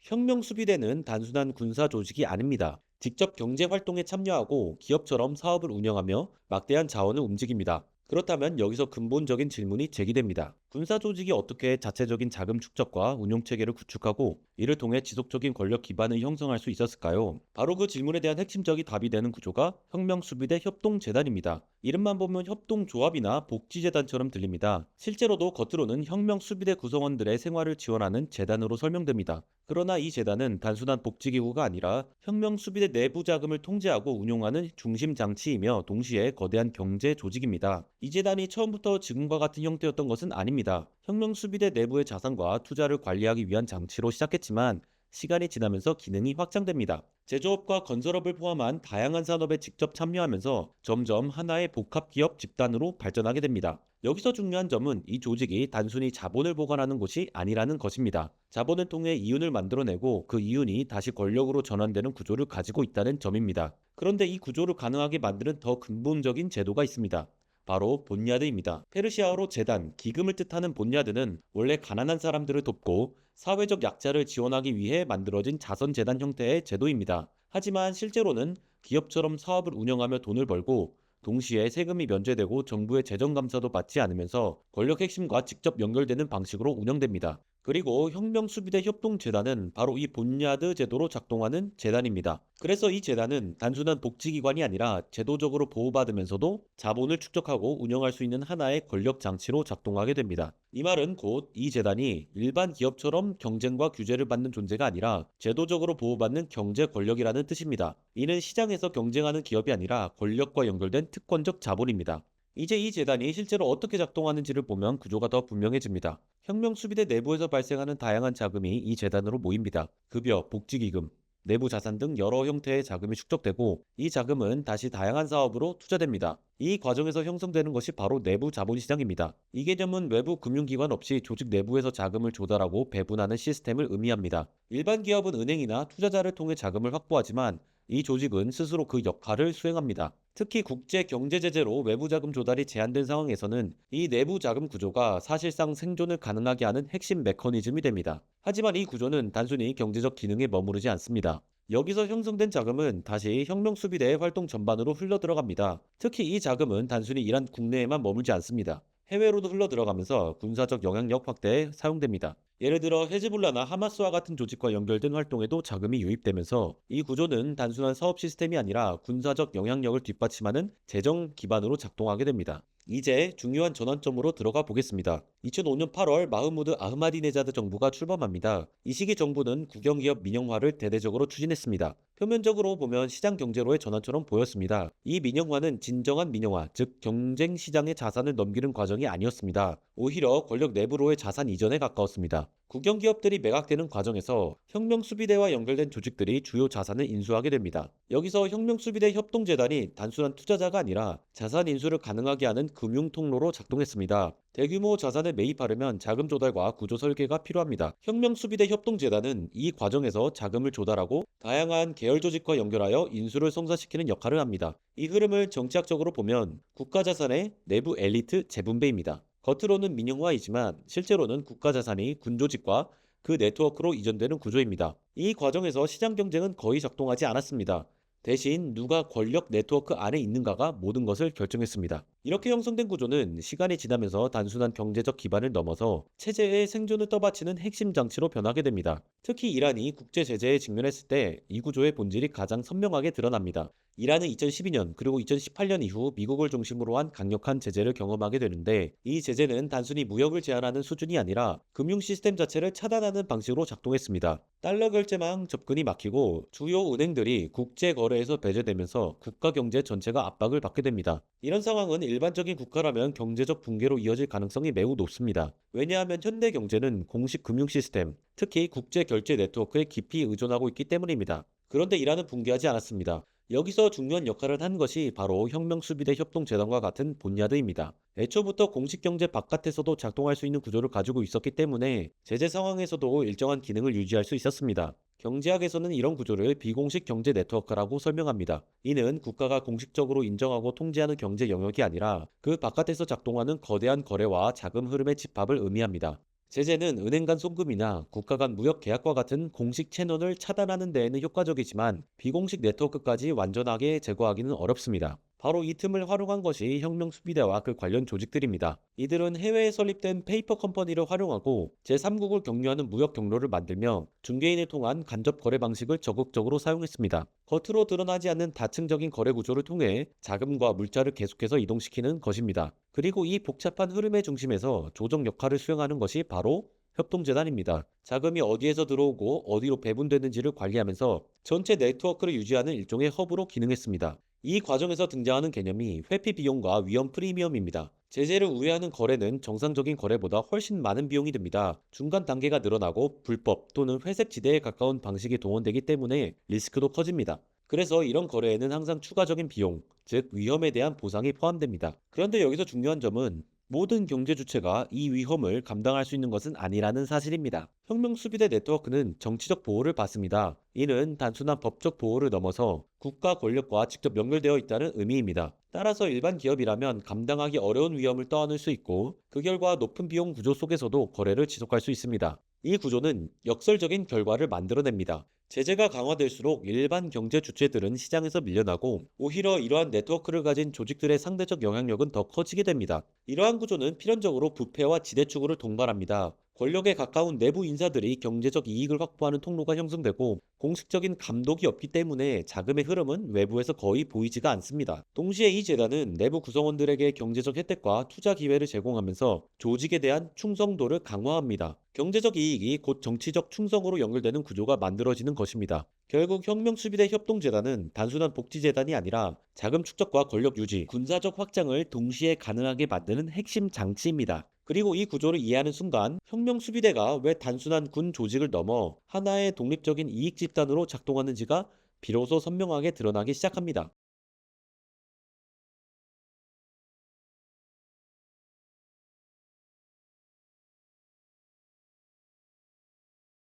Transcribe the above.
혁명수비대는 단순한 군사 조직이 아닙니다. 직접 경제 활동에 참여하고 기업처럼 사업을 운영하며 막대한 자원을 움직입니다. 그렇다면 여기서 근본적인 질문이 제기됩니다. 군사 조직이 어떻게 자체적인 자금 축적과 운용 체계를 구축하고 이를 통해 지속적인 권력 기반을 형성할 수 있었을까요? 바로 그 질문에 대한 핵심적인 답이 되는 구조가 혁명수비대 협동재단입니다. 이름만 보면 협동조합이나 복지재단처럼 들립니다. 실제로도 겉으로는 혁명수비대 구성원들의 생활을 지원하는 재단으로 설명됩니다. 그러나 이 재단은 단순한 복지기구가 아니라 혁명수비대 내부 자금을 통제하고 운용하는 중심 장치이며 동시에 거대한 경제 조직입니다. 이 재단이 처음부터 지금과 같은 형태였던 것은 아닙니다. 혁명수비대 내부의 자산과 투자를 관리하기 위한 장치로 시작했지만 시간이 지나면서 기능이 확장됩니다. 제조업과 건설업을 포함한 다양한 산업에 직접 참여하면서 점점 하나의 복합기업 집단으로 발전하게 됩니다. 여기서 중요한 점은 이 조직이 단순히 자본을 보관하는 곳이 아니라는 것입니다. 자본을 통해 이윤을 만들어내고 그 이윤이 다시 권력으로 전환되는 구조를 가지고 있다는 점입니다. 그런데 이 구조를 가능하게 만드는 더 근본적인 제도가 있습니다. 바로 본야드입니다. 페르시아어로 재단, 기금을 뜻하는 본야드는 원래 가난한 사람들을 돕고 사회적 약자를 지원하기 위해 만들어진 자선재단 형태의 제도입니다. 하지만 실제로는 기업처럼 사업을 운영하며 돈을 벌고 동시에 세금이 면제되고 정부의 재정 감사도 받지 않으면서 권력 핵심과 직접 연결되는 방식으로 운영됩니다. 그리고 혁명수비대 협동재단은 바로 이 본야드 제도로 작동하는 재단입니다. 그래서 이 재단은 단순한 복지기관이 아니라 제도적으로 보호받으면서도 자본을 축적하고 운영할 수 있는 하나의 권력 장치로 작동하게 됩니다. 이 말은 곧 이 재단이 일반 기업처럼 경쟁과 규제를 받는 존재가 아니라 제도적으로 보호받는 경제 권력이라는 뜻입니다. 이는 시장에서 경쟁하는 기업이 아니라 권력과 연결된 특권적 자본입니다. 이제 이 재단이 실제로 어떻게 작동하는지를 보면 구조가 더 분명해집니다. 혁명수비대 내부에서 발생하는 다양한 자금이 이 재단으로 모입니다. 급여, 복지기금, 내부 자산 등 여러 형태의 자금이 축적되고 이 자금은 다시 다양한 사업으로 투자됩니다. 이 과정에서 형성되는 것이 바로 내부 자본시장입니다. 이 개념은 외부 금융기관 없이 조직 내부에서 자금을 조달하고 배분하는 시스템을 의미합니다. 일반 기업은 은행이나 투자자를 통해 자금을 확보하지만 이 조직은 스스로 그 역할을 수행합니다. 특히 국제 경제 제재로 외부 자금 조달이 제한된 상황에서는 이 내부 자금 구조가 사실상 생존을 가능하게 하는 핵심 메커니즘이 됩니다. 하지만 이 구조는 단순히 경제적 기능에 머무르지 않습니다. 여기서 형성된 자금은 다시 혁명수비대의 활동 전반으로 흘러 들어갑니다. 특히 이 자금은 단순히 이란 국내에만 머물지 않습니다. 해외로도 흘러 들어가면서 군사적 영향력 확대에 사용됩니다. 예를 들어 헤즈볼라나 하마스와 같은 조직과 연결된 활동에도 자금이 유입되면서 이 구조는 단순한 사업 시스템이 아니라 군사적 영향력을 뒷받침하는 재정 기반으로 작동하게 됩니다. 이제 중요한 전환점으로 들어가 보겠습니다. 2005년 8월 마흐무드 아흐마디네자드 정부가 출범합니다. 이 시기 정부는 국영기업 민영화를 대대적으로 추진했습니다. 표면적으로 보면 시장 경제로의 전환처럼 보였습니다. 이 민영화는 진정한 민영화, 즉 경쟁 시장의 자산을 넘기는 과정이 아니었습니다. 오히려 권력 내부로의 자산 이전에 가까웠습니다. 국영기업들이 매각되는 과정에서 혁명수비대와 연결된 조직들이 주요 자산을 인수하게 됩니다. 여기서 혁명수비대 협동재단이 단순한 투자자가 아니라 자산 인수를 가능하게 하는 금융통로로 작동했습니다. 대규모 자산을 매입하려면 자금 조달과 구조 설계가 필요합니다. 혁명수비대 협동재단은 이 과정에서 자금을 조달하고 다양한 계열 조직과 연결하여 인수를 성사시키는 역할을 합니다. 이 흐름을 정치학적으로 보면 국가자산의 내부 엘리트 재분배입니다. 겉으로는 민영화이지만 실제로는 국가자산이 군조직과 그 네트워크로 이전되는 구조입니다. 이 과정에서 시장 경쟁은 거의 작동하지 않았습니다. 대신 누가 권력 네트워크 안에 있는가가 모든 것을 결정했습니다. 이렇게 형성된 구조는 시간이 지나면서 단순한 경제적 기반을 넘어서 체제의 생존을 떠받치는 핵심 장치로 변하게 됩니다. 특히 이란이 국제 제재에 직면했을 때 이 구조의 본질이 가장 선명하게 드러납니다. 이란은 2012년 그리고 2018년 이후 미국을 중심으로 한 강력한 제재를 경험하게 되는데 이 제재는 단순히 무역을 제한하는 수준이 아니라 금융 시스템 자체를 차단하는 방식으로 작동했습니다. 달러 결제망 접근이 막히고 주요 은행들이 국제 거래에서 배제되면서 국가 경제 전체가 압박을 받게 됩니다. 이런 상황은 일반적인 국가라면 경제적 붕괴로 이어질 가능성이 매우 높습니다. 왜냐하면 현대 경제는 공식 금융 시스템, 특히 국제 결제 네트워크에 깊이 의존하고 있기 때문입니다. 그런데 이란은 붕괴하지 않았습니다. 여기서 중요한 역할을 한 것이 바로 혁명수비대 협동재단과 같은 본야드입니다. 애초부터 공식 경제 바깥에서도 작동할 수 있는 구조를 가지고 있었기 때문에 제재 상황에서도 일정한 기능을 유지할 수 있었습니다. 경제학에서는 이런 구조를 비공식 경제 네트워크라고 설명합니다. 이는 국가가 공식적으로 인정하고 통제하는 경제 영역이 아니라 그 바깥에서 작동하는 거대한 거래와 자금 흐름의 집합을 의미합니다. 제재는 은행 간 송금이나 국가 간 무역 계약과 같은 공식 채널을 차단하는 데에는 효과적이지만 비공식 네트워크까지 완전하게 제거하기는 어렵습니다. 바로 이 틈을 활용한 것이 혁명수비대와 그 관련 조직들입니다. 이들은 해외에 설립된 페이퍼 컴퍼니를 활용하고 제3국을 경유하는 무역 경로를 만들며 중개인을 통한 간접 거래 방식을 적극적으로 사용했습니다. 겉으로 드러나지 않는 다층적인 거래 구조를 통해 자금과 물자를 계속해서 이동시키는 것입니다. 그리고 이 복잡한 흐름의 중심에서 조정 역할을 수행하는 것이 바로 협동재단입니다. 자금이 어디에서 들어오고 어디로 배분되는지를 관리하면서 전체 네트워크를 유지하는 일종의 허브로 기능했습니다. 이 과정에서 등장하는 개념이 회피 비용과 위험 프리미엄입니다. 제재를 우회하는 거래는 정상적인 거래보다 훨씬 많은 비용이 듭니다. 중간 단계가 늘어나고 불법 또는 회색 지대에 가까운 방식이 동원되기 때문에 리스크도 커집니다. 그래서 이런 거래에는 항상 추가적인 비용, 즉 위험에 대한 보상이 포함됩니다. 그런데 여기서 중요한 점은 모든 경제 주체가 이 위험을 감당할 수 있는 것은 아니라는 사실입니다. 혁명수비대 네트워크는 정치적 보호를 받습니다. 이는 단순한 법적 보호를 넘어서 국가 권력과 직접 연결되어 있다는 의미입니다. 따라서 일반 기업이라면 감당하기 어려운 위험을 떠안을 수 있고 그 결과 높은 비용 구조 속에서도 거래를 지속할 수 있습니다. 이 구조는 역설적인 결과를 만들어냅니다. 제재가 강화될수록 일반 경제 주체들은 시장에서 밀려나고 오히려 이러한 네트워크를 가진 조직들의 상대적 영향력은 더 커지게 됩니다. 이러한 구조는 필연적으로 부패와 지대추구를 동반합니다. 권력에 가까운 내부 인사들이 경제적 이익을 확보하는 통로가 형성되고 공식적인 감독이 없기 때문에 자금의 흐름은 외부에서 거의 보이지가 않습니다. 동시에 이 재단은 내부 구성원들에게 경제적 혜택과 투자 기회를 제공하면서 조직에 대한 충성도를 강화합니다. 경제적 이익이 곧 정치적 충성으로 연결되는 구조가 만들어지는 것입니다. 결국 혁명수비대 협동재단은 단순한 복지재단이 아니라 자금 축적과 권력 유지, 군사적 확장을 동시에 가능하게 만드는 핵심 장치입니다. 그리고 이 구조를 이해하는 순간 혁명수비대가 왜 단순한 군 조직을 넘어 하나의 독립적인 이익 집단으로 작동하는지가 비로소 선명하게 드러나기 시작합니다.